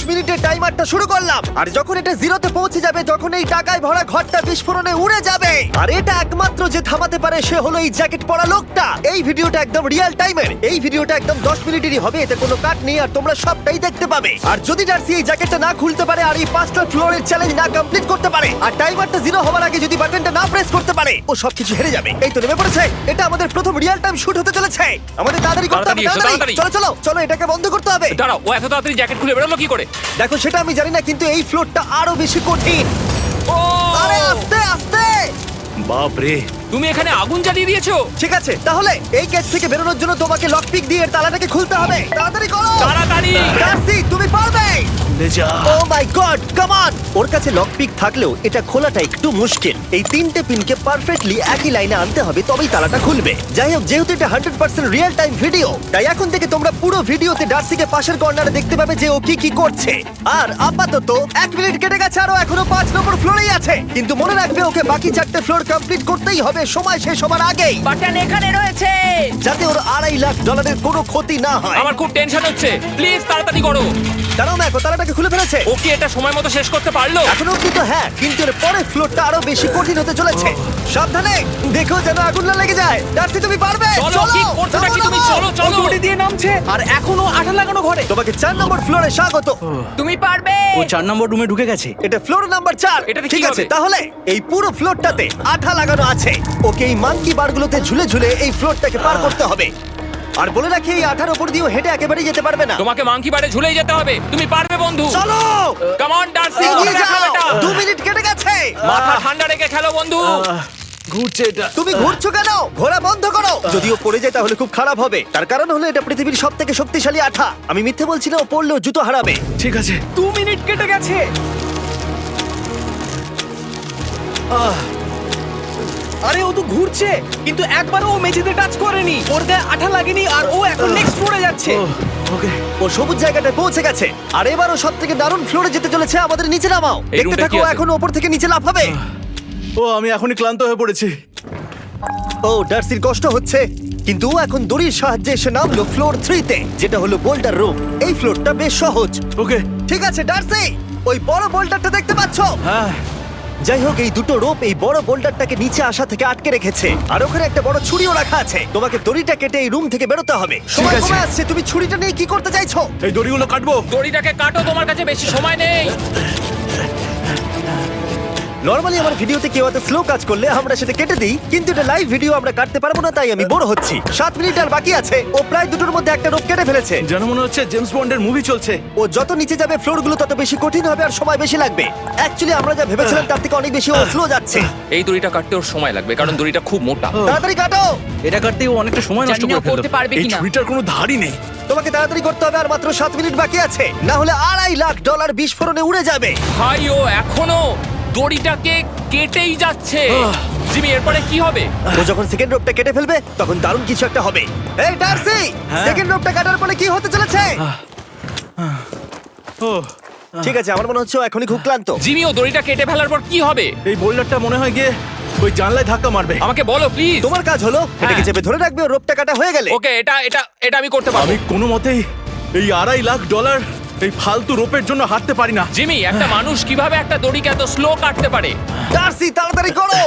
মিনিটের টাইমারটা শুরু করলাম, আর যখন এটা জিরোতে পৌঁছে যাবে তখন এই টাকায় ভরা ঘরটা বিস্ফোরণে উড়ে যাবে। আর এটা একমাত্র যে থামাতে পারে সে হলো এই জ্যাকেট পরা লোকটা। এই ভিডিওটা একদম রিয়েল টাইমের, এই ভিডিওটা একদম 10 মিনিটেরই হবে, এতে কোনো কাট নেই আর তোমরা সবটাই দেখতে পাবে। আর যদি ডার্সি এই জ্যাকেটটা না খুলতে পারে আর এই 5টা ফ্লোরের চ্যালেঞ্জ না কমপ্লিট করতে পারে আর টাইমারটা জিরো হওয়ার আগে যদি বাটনটা না প্রেস করতে পারে, ও সবকিছু হেরে যাবে। এই তো নেমে পড়েছে, এটা আমাদের প্রথম রিয়েল টাইম শুট হতে চলেছে। আমাদের তাড়াতাড়ি করতে হবে, তাড়াতাড়ি চলো চলো চলো, এটাকে বন্ধ করতে হবে। দাঁড়াও, ও এত তাড়াতাড়ি জ্যাকেট খুলে বেরোলো কি করে? দেখো সেটা আমি জানি না, কিন্তু এই ফ্লোরটা আরো বেশি কঠিন। ও আরে আস্তে আস্তে। বাপ রে, তুমি এখানে আগুন জ্বালিয়ে দিয়েছো। ঠিক আছে, তাহলে এই গেট থেকে বেরোনোর জন্য তোমাকে লকপিক দিয়ে এর তালাটাকে খুলতে হবে। তাড়াতাড়ি করো তাড়াতাড়ি। ডার্সি, তুমি পারবে। লে যা। ও মাই গড, কাম অন। ওর কাছে লকপিক থাকলেও এটা খোলাটা একটু মুশকিল। এই 3টে পিনকে পারফেক্টলি একই লাইনে আনতে হবে, তবেই তালাটা খুলবে। যাই হোক, যেহেতু এটা 100% রিয়েল টাইম ভিডিও, তাই এখন থেকে তোমরা পুরো ভিডিওতে ডার্সিকে পাশের কর্নারে দেখতে পাবে যে ও কি কি করছে। আর আপাতত 1 মিনিট কেটে গেছে, আরো এখনো 5 নম্বর ফ্লোরেই আছে। কিন্তু মনে রাখবে ওকে বাকি 4টে ফ্লোর কমপ্লিট করতেই হবে সময় শেষ হবার আগেই, বাটন এখানে রয়েছে। যাতে ওর $2.5 লাখ কোনো ক্ষতি না হয়। আমার খুব টেনশন হচ্ছে, প্লিজ তাড়াতাড়ি করো। দাঁড়াও, দেখো তালাটাকে খুলে ফেলেছে। ও কি এটা সময় মতো শেষ করতে পারলো? এখনো অব্দি তো হ্যাঁ, কিন্তু এর পরের ফ্লোরটা আরো বেশি কঠিন হতে চলেছে। সাবধানে, দেখো যেন আগুন না লেগে যায়। ডার্সি, তুমি পারবে। চলো, কি করছো নাকি তুমি? চলো চলো। গুটি দিয়ে নামছে আর এখনো আঠা লাগানো ঘরে। তোমাকে 4 নম্বর ফ্লোরে স্বাগত। তুমি পারবে। ও 4 নম্বর রুমে ঢুকে গেছে। এটা ফ্লোর নাম্বার 4। এটাতে কি ঠিক আছে, হবে? তাহলে এই পুরো ফ্লোরটাতে আঠা লাগানো আছে। ওকে এই মাঙ্কি বারগুলোতে ঝুলে ঝুলে এই ফ্লোরটাকে পার করতে হবে। আর বলে রাখি, এই আঠার উপর দিয়েও হেঁটে একেবারেই যেতে পারবে না। তোমাকে মাংকি বারে ঝুলেই যেতে হবে। তুমি পারবে বন্ধু। চলো, কাম অন ডার্সি, এগিয়ে দেখাও যাও। এটা। 2 মিনিট কেটে গেছে। মাথা ঠান্ডা রেখে খেলো বন্ধু। ঘুরছে এটা। তুমি ঘুরছো কেন? ঘোরা বন্ধ করো। যদিও পড়ে যায় তাহলে খুব খারাপ হবে। তার কারণ হলো এটা পৃথিবীর সবথেকে শক্তিশালী আঠা। আমি মিথ্যে বলছি না, ও পড়লেও জুতো হারাবে। ঠিক আছে। 2 মিনিট কেটে গেছে। আরে ও তো ঘুরছে, কিন্তু একবারও ও মেঝেতে টাচ করেনি। ওর গায়ে আঠা লাগেনি আর ও এখন নেক্সট ফ্লোরে যাচ্ছে। ওকে। ও সবুজ জায়গাটায় পৌঁছে গেছে। আর এবারও সব থেকে দারুণ ফ্লোরে যেতে চলেছে। আমাদের নিচে নামাও। এই দেখতে রুমটা থাকো, কি ও আছে? এখন ওপর থেকে নিচে লাফাবে। ও আমি এখনই ক্লান্ত হয়ে পড়েছি। ও ডার্সির কষ্ট হচ্ছে, কিন্তু ও এখন দড়ির সাহায্যে এসে নামলো ফ্লোর 3-তে, যেটা হলো বোল্ডার রুম। এই ফ্লোরটা বেশ সহজ। ওকে। ঠিক আছে ডার্সি, ওই বড় বোল্ডারটা দেখতে পাচ্ছ? হ্যাঁ। যাই হোক, এই দুটো রোপ এই বড় বোল্ডারটাকে নিচে আসা থেকে আটকে রেখেছে। আর ওখানে একটা বড় ছুরিও রাখা আছে। তোমাকে দড়িটা কেটে এই রুম থেকে বেরোতে হবে। সময় আছে। কমে আসছে, তুমি ছুরিটা নিয়ে কি করতে চাইছো? এই দড়িগুলো কাটবো। দড়িটাকে কাটো, তোমার কাছে বেশি সময় নেই। নরমালি আমার ভিডিওতে কেউ এত স্লো কাজ করলে আমরা সেটা কেটে দিই, কিন্তু এটা লাইভ ভিডিও আমরা কাটতে পারবো না, তাই আমি বোর হচ্ছি। 7 মিনিট আর বাকি আছে। ও প্রায় দুটোর মধ্যে একটা রোপ কেটে ফেলেছে। যেন মনে হচ্ছে জেমস বন্ডের মুভি চলছে। ও যত নিচে যাবে ফ্লোরগুলো তত বেশি কঠিন হবে আর সময় বেশি লাগবে। অ্যাকচুয়ালি আমরা যা ভেবেছিলাম তার থেকে অনেক বেশি ও স্লো যাচ্ছে। এই দড়িটা কাটতে ওর সময় লাগবে, কারণ দড়িটা খুব মোটা। তাড়াতাড়ি কাটো। এটা কাটতেই ও অনেকটা সময় নষ্ট জানি না করে করতে ফেললো। পারবে এই কিনা। ছুরিটার কোনো ধারই নেই। তোমাকে তাড়াতাড়ি করতে হবে, আর মাত্র 7 মিনিট বাকি আছে, না হলে $2.5 লাখ বিস্ফোরণে উড়ে যাবে। ভাই ও এখনো দড়িটাকে কেটেই যাচ্ছে। জিমি, এরপরে কি হবে? ও যখন সেকেন্ড রোপটা কেটে ফেলবে তখন দারুণ কিছু একটা হবে। এই ডার্সি, সেকেন্ড রোপটা কাটার পরে কি হতে চলেছে? ও ঠিক আছে, আমার মনে হচ্ছে ও এখনই খুব ক্লান্ত। জিমি, ও দড়িটা কেটে ফেলার পর কি হবে? এই বোল্ডারটা মনে হয় গিয়ে ওই জানলায় ধাক্কা মারবে। আমাকে বলো প্লিজ। তোমার কাজ হলো এটাকে চেপে ধরে রাখবে, ও রোপটা কাটা হয়ে গেলে। ওকে, এটা এটা এটা আমি করতে পারবো। আমি কোনো মতেই এই $2.5 লাখ এই ফালতু রোপের জন্য হাঁটতে পারি না। জিমি, একটা মানুষ কিভাবে একটা দড়িকে এত স্লো কাটতে পারে? ডার্সি, তাড়াতাড়ি করো।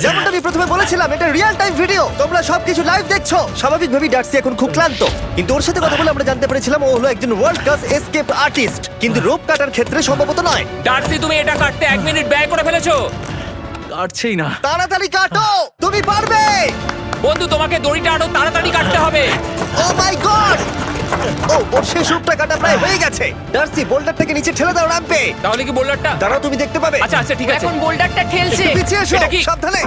যেমনটা আমি প্রথমে বলেছিলাম, এটা রিয়েল টাইম ভিডিও, তোমরা সবকিছু লাইভ দেখছো। স্বাভাবিকভাবেই ডার্সি এখন খুব ক্লান্ত, কিন্তু ওর সাথে কথা বলে আমরা জানতে পেরেছিলাম ও হলো একজন ওয়ার্ল্ড ক্লাস এসকেপ আর্টিস্ট, কিন্তু রোপ কাটার ক্ষেত্রে সম্ভবত নয়। ডার্সি, তুমি এটা কাটতে 1 মিনিট ব্যয় করে ফেলেছো। কাটছেই না। তাড়াতাড়ি কাটো, তুমি পারবে। বন্ধু, তোমাকে দড়িটা আরো তাড়াতাড়ি কাটতে হবে। ও মাই গড! ও, ওর শেষ রূপটা কাটা প্রায় হয়ে গেছে। ডার্সি, বোল্ডারটাকে নিচে ঠেলে দাও রাম্পে। তাহলে কি বোল্ডারটা? দাঁড়াও, তুমি দেখতে পাবে। আচ্ছা আচ্ছা, ঠিক আছে। এখন বোল্ডারটা ঠেলছে। একটু পিছিয়ে এসো, এটা কি? সাবধানে।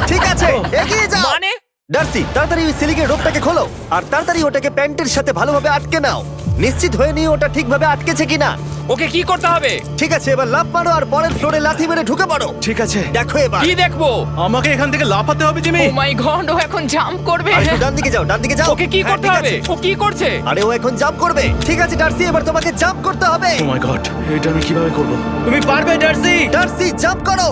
ঠিক আছে, এগিয়ে যাও। মানে? ডার্সি, তাড়াতাড়ি ওই সিলিংয়ের রোপটাকে খোলো আর তাড়াতাড়ি ওটাকে প্যান্টের সাথে ভালোভাবে আটকে নাও। নিশ্চিত হয়ে নিও ওটা ঠিকভাবে আটকেছে কিনা। ওকে কি করতে হবে? ঠিক আছে, এবার লাফ মারো আর পরের ফ্লোরে লাথি মেরে ঢুকে পড়ো। ঠিক আছে। দেখো এবার। কি দেখবো? আমাকে এখান থেকে লাফাতে হবে জিমি। ও মাই গড, ও এখন জাম্প করবে। আর একটু ডান দিকে যাও, ডান দিকে যাও। ওকে কি হ্যাঁ, করতে ঠিক হবে? আছে। ও কি করছে? আরে ও এখন জাম্প করবে। ঠিক আছে ডার্সি, এবার তোমাকে জাম্প করতে হবে। ও মাই গড, এটা আমি কিভাবে করব? তুমি পারবে ডার্সি। ডার্সি, জাম্প করো।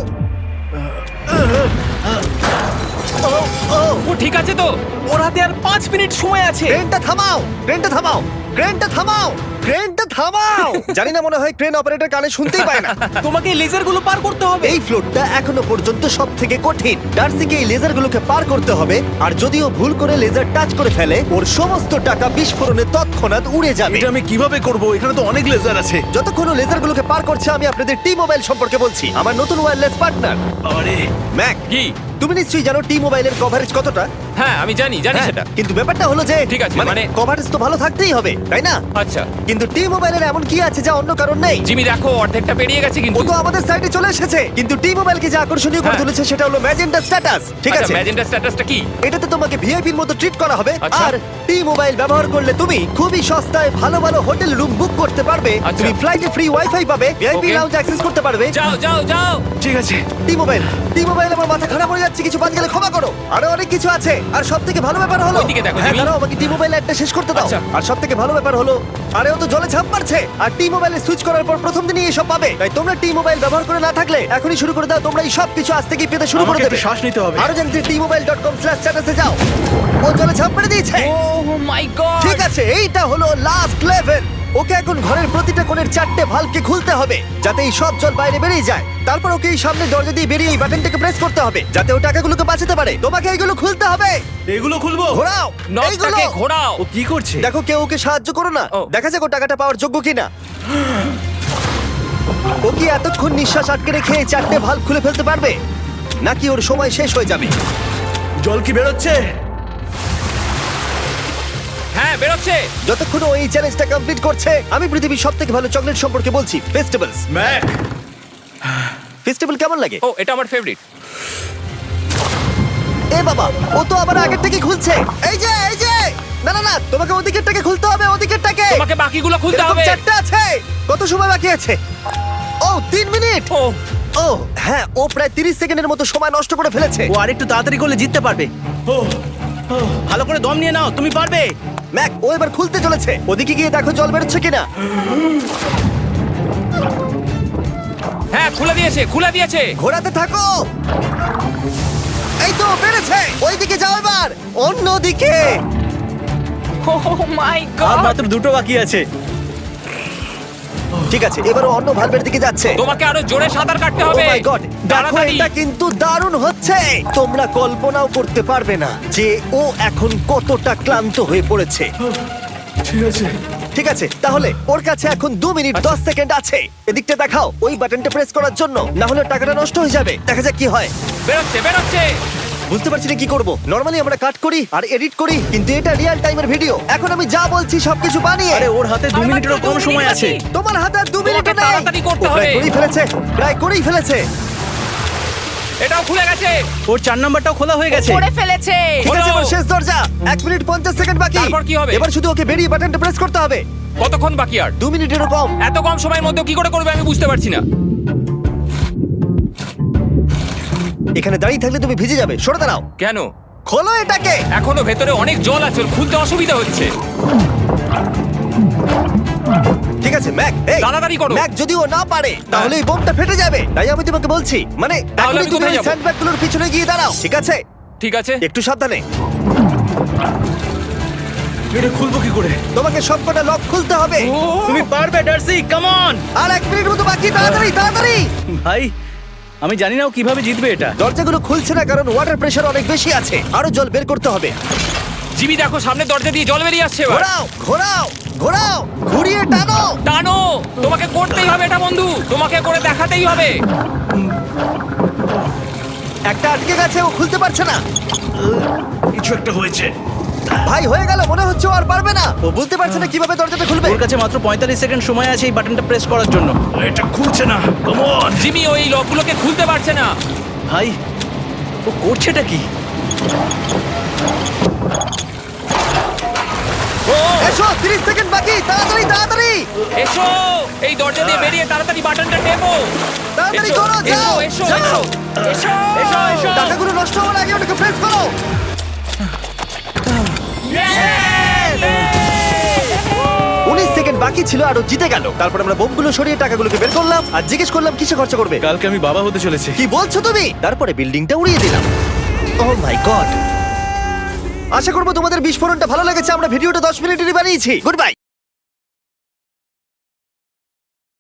ও, ও, ও ঠিক আছে তো? ওর হাতে আর 5 মিনিট সময় আছে। ট্রেনটা থামাও, ট্রেনটা থামাও। ক্রেনটা থামাও, ক্রেনটা থামাও। জানি না, মনে হয় ক্রেন অপারেটর কানে শুনতেই পায় না। তোমাকে লেজার গুলো পার করতে হবে। এই ফ্লোরটা এখনো পর্যন্ত সব থেকে কঠিন। ডার্সিকে এই লেজারগুলোকে পার করতে হবে, আর যদিও ভুল করে লেজার টাচ করে ফেলে, ওর সমস্ত টাকা বিস্ফোরণে তৎক্ষণাৎ উড়ে যাবে। এটা আমি কিভাবে করব? এখানে তো অনেক লেজার আছে। যতক্ষণ ও লেজারগুলোকে পার করছে, আমি আপনাদের টি মোবাইল সম্পর্কে বলছি, আমার নতুন ওয়্যারলেস পার্টনার। আরে ম্যাক, কি? তুমি নিশ্চয়ই জানো টি মোবাইলের কভারেজ কতটা? হ্যাঁ আমি জানি হ্যাঁ, সেটা। কিন্তু ব্যাপারটা হলো যে ঠিক আছে, মানে- কভারেজ তো ভালো থাকতেই হবে, তাই না? আচ্ছা কিন্তু টি মোবাইলের এমন কি আছে যা অন্য কারণ নেই? জিমি দেখো অর্ধেকটা পেরিয়ে গেছে ও কিন্তু। তো আমাদের সাইডে চলে এসেছে, কিন্তু টি মোবাইলকে যে আকর্ষণীয় করে হ্যাঁ। তুলেছে সেটা হলো ম্যাজেন্টা স্ট্যাটাস। ঠিক আচ্ছা আছে, ম্যাজেন্টা স্ট্যাটাসটা কি? এটাতে তোমাকে ভিআইপির মতো ট্রিট করা হবে। আচ্ছা। আর টি মোবাইল ব্যবহার করলে তুমি খুবই সস্তায় ভালো ভালো হোটেল রুম বুক করতে পারবে। আচ্ছা। তুমি ফ্লাইটে ফ্রি ওয়াইফাই পাবে, ভিআইপি Okay. লাউঞ্জ অ্যাক্সেস করতে পারবে। যাও যাও যাও। ঠিক আছে। টি মোবাইল, টি মোবাইল, আমার মাথা খারাপ হয়ে যাচ্ছে, কিছু বাদ গেলে ক্ষমা করো। আরো অনেক কিছু আছে, আর সবথেকে ভালো ব্যাপার হলো, ওইদিকে দেখো, হ্যাঁ জিমি। দাঁড়াও, আমাকে টি মোবাইল একটা শেষ করতে দাও। আচ্ছা। আর সবথেকে ভালো ব্যাপার হলো, আরে ও তো জলে ঝাঁপ মারছে, আর টি মোবাইলে সুইচ করার পর প্রথম দিনই এসব পাবে। তাই তোমরা টি মোবাইল ব্যবহার করে না থাকলে এখনই শুরু করে দাও। তোমরা এই সব কিছু আজ থেকেই পেতে শুরু করে আমাকে দেবে। একটু শ্বাস নিতে হবে। আরো জানতে tmobile.com/status এ যাও। ও জলে ঝাঁপ মেরে দিয়েছে। ও মাই গড। ঠিক আছে, এইটা হলো লাস্ট লেভেল। ওকে এখন ঘরের প্রতিটা কোণের 4টে ভালভকে খুলতে হবে, যাতে এই সব জল বাইরে বেরিয়ে যায়। তারপর ওকে এই সামনে দরজা দিয়ে বেরিয়ে এই বাটনটাকে প্রেস করতে হবে, যাতে ও টাকাগুলোকে বাঁচাতে পারে। তোমাকে এইগুলো খুলতে হবে। এগুলো খুলবো? ঘোরাও এইগুলো। নটটাকে ঘোরাও। ও কি করছে? দেখো, কেউ ওকে সাহায্য করো না। ও। দেখা যাক ও টাকাটা পাওয়ার যোগ্য কিনা। ও কি এতক্ষণ নিঃশ্বাস আটকে রেখে এই 4টে ভালভ খুলে ফেলতে পারবে, নাকি ওর সময় শেষ হয়ে যাবে? জল কি বেরোচ্ছে? হ্যাঁ বেরোচ্ছে। যতক্ষণ ও এই চ্যালেঞ্জটা কমপ্লিট করছে, আমি পৃথিবীর সবথেকে ভালো চকলেট সম্পর্কে বলছি, ফেস্টিভ্যালস। ম্যাক, ফেস্টিভ্যাল কেমন লাগে? ও এটা আমার ফেভারিট। এ বাবা, ও তো আবার আগের থেকে খুলছে। এই যে, এই যে, না না না, তোমাকে ওদিকেরটাকে খুলতে হবে, ওদিকেরটাকে। তোমাকে বাকিগুলো খুলতে এরকম হবে। 4টে আছে। কত সময় বাকি আছে? ও 3 মিনিট। ও ও হ্যাঁ, ও প্রায় 30 সেকেন্ডের মতো সময় নষ্ট করে ফেলেছে। ও আরেকটু তাড়াতাড়ি করলে জিততে পারবে। ভালো করে দম নিয়ে নাও, তুমি পারবে। ম্যাক, ও এবার খুলতে চলেছে। ওদিকে গিয়ে দেখো জল বেরোচ্ছে কিনা। হ্যাঁ খুলে দিয়েছে, খুলে দিয়েছে। ঘোরাতে থাকো। এই তো বেড়েছে। ওইদিকে যাও এবার, অন্যদিকে। ও মাই আর গড। মাত্র দুটো বাকি আছে। ঠিক আছে, এবারও অন্য ভালভের দিকে যাচ্ছে। তোমাকে আরো জোরে সাঁতার কাটতে Oh হবে। my God! দেখো, তাড়াতাড়ি। এটা কিন্তু দারুণ হচ্ছে। তোমরা কল্পনাও করতে পারবে না যে ও এখন কতটা ক্লান্ত হয়ে পড়েছে। ঠিক আছে। ঠিক আছে, তাহলে ওর কাছে এখন 2 মিনিট 10 সেকেন্ড আছে। এদিকটা দেখাও, ওই বাটনটা প্রেস করার জন্য, না হলে টাকাটা নষ্ট হয়ে যাবে। দেখা যাক কি হয়। বেরোচ্ছে বেরোচ্ছে। বুঝতে পারছি না কি করব। নরমালি আমরা কাট করি আর এডিট করি, কিন্তু এটা রিয়েল টাইমের ভিডিও। এখন আমি যা বলছি সবকিছু বানিয়ে। আরে ওর হাতে 2 আর মিনিটেরও মাত্র কম 2 মিনিট সময় আছে। বাকি। তোমার হাতে আর 2 মিনিট নেই। তাড়াতাড়ি করতে ও প্রায় হবে। করেই ফেলেছে, প্রায় করেই ফেলেছে। এটাও খুলে গেছে। ওর 4 নাম্বারটাও খোলা হয়ে গেছে। করে ফেলেছে। ঠিক আছে, হলো। এবার শেষ দরজা। 1 মিনিট 50 সেকেন্ড বাকি। তারপর কি হবে? এবার শুধু ওকে বেরিয়ে বাটনটা প্রেস করতে হবে। কতক্ষণ বাকি আর? 2 মিনিটেরও কম। এত কম সময়ের মধ্যে কি করে করবে আমি বুঝতে পারছি না। এখানে দাঁড়িয়ে থাকলে তুমি ভিজে যাবে, সরে দাঁড়াও। কেন? খোলো এটাকে। এখনো ভেতরে অনেক জল আছে, ওর খুলতে অসুবিধা হচ্ছে। ঠিক আছে ম্যাক, এই তাড়াতাড়ি করো। ম্যাক, যদি ও না পারে তাহলে এই বোমটা ফেটে যাবে। তাই আমি তোমাকে বলছি, মানে তাহলে এখনই আমি তুমি কোথায় ওই যাবো? স্যান্ডব্যাগগুলোর পিছনে গিয়ে দাঁড়াও, ঠিক আছে? ঠিক আছে। একটু সাবধানে। এটা খুলবো কি করে? তোমাকে সবকটা লক খুলতে হবে। তুমি পারবে ডার্সি, কাম অন। আর 1 মিনিট মতো বাকি, তাড়াতাড়ি তাড়াতাড়ি। ভাই, আমি জানি না ও কিভাবে জিতবে এটা। দরজাগুলো খুলছে না কারণ ওয়াটার প্রেশার অনেক বেশি আছে। আরো জল বের করতে হবে। জিমি দেখো সামনে দরজা দিয়ে জল বেরিয়ে আসছে এবার। ঘোরাও ঘোরাও ঘোরাও, ঘুরিয়ে টানো। টানো। তোমাকে করতেই হবে এটা বন্ধু, তোমাকে করে দেখাতেই হবে। একটা আটকে গেছে, ও খুলতে পারছে না। কিছু একটা হয়েছে। ভাই, হয়ে গেল, মনে হচ্ছে ও আর পারবে না। ও বুঝতে পারছে না কিভাবে দরজাটা খুলবে। ওর কাছে মাত্র 45 সেকেন্ড সময় আছে এই বাটনটা প্রেস করার জন্য। এটা খুলছে না। Come on. জিমি ওই লকগুলোকে খুলতে পারছে না। ভাই, ও করছেটা কি? ও এসো, 30 সেকেন্ড বাকি, তাড়াতাড়ি তাড়াতাড়ি। এসো, এই দরজা দিয়ে বেরিয়ে তাড়াতাড়ি বাটনটা টেপো। তাড়াতাড়ি এসো, করো, যাও এসো, এসো, যাও। এসো, এসো, এসো। টাকাগুলো নষ্ট হওয়ার আগে ওটাকে প্রেস করো। 19 সেকেন্ড বাকি ছিল আর ও জিতে গেল। তারপর আমরা বোমগুলো সরিয়ে টাকাগুলোকে বের করলাম আর জিজ্ঞেস করলাম কিসে খরচা করবে। কালকে আমি বাবা হতে চলেছি। কি বলছো তুমি? তারপরে বিল্ডিংটা উড়িয়ে দিলাম। ও মাই গড। আশা করবো তোমাদের বিস্ফোরণটা ভালো লেগেছে। আমরা ভিডিওটা 10 মিনিটেরই বানিয়েছি। Good bye.